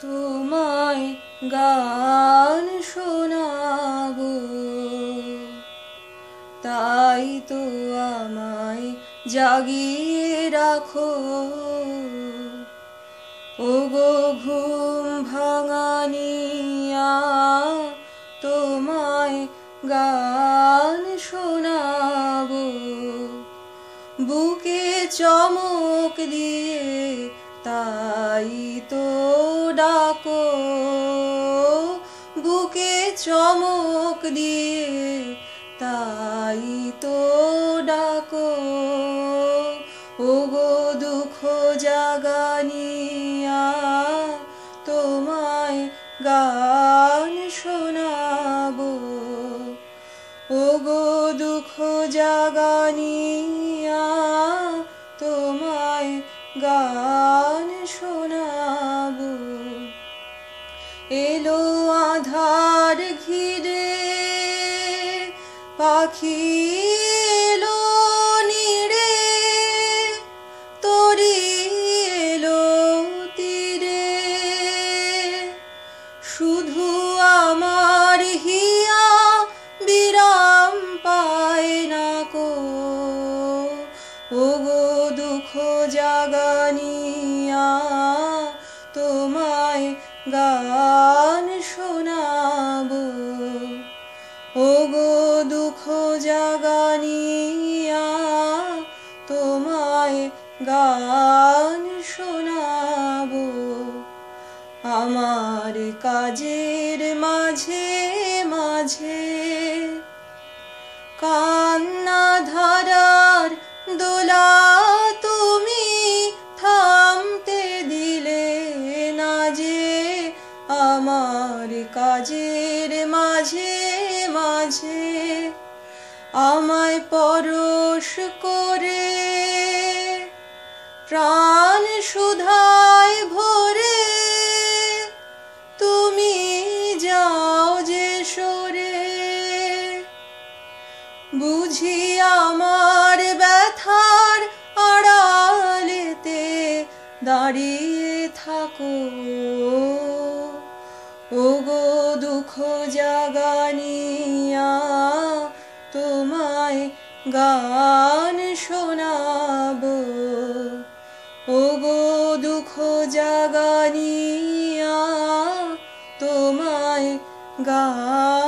তোমায় গান শোনাবো, তাই তো আমায় জাগিয়ে রাখো। ওগো ঘুম ভাঙানিয়া, তোমায় গান শোনাবো। বুকে চমক দিয়ে তাই তো ডাকো, বুকে চমক দিয়ে তাই তো ডাকো। ওগো দুঃখ জাগানিয়া, তোমায় গান শোনাবো। ওগো দুঃখ জাগানিয়া, তোমায় গান শোনাবো। এলো আধার ঘিরে পাখি এলো নীড়ে, তরি এলো তীরে। শুধু আমার হিয়া বিরাম পায় না কো। ওগো দুঃখ জাগানিয়া, তোমায় গান শোনাবো। ওগো দুঃখ জাগানিয়া, তোমায় গান শোনাবো। আমার কাজের মাঝে মাঝে কান্না ধারার দোলা তুমি থামতে দিলে না যে। আমার কাজের মাঝে মাঝে আমায় পরশ করে প্রাণ সুধায় ভরে তুমি যাও যে সরে। বুঝি আমার ব্যথার আড়ালেতে দাঁড়িয়ে থাকো। ওগো দুঃখ জাগানিয়া, তোমায় গান শোনাবো। ওগো দুঃখ জাগানিয়া, তোমায় গান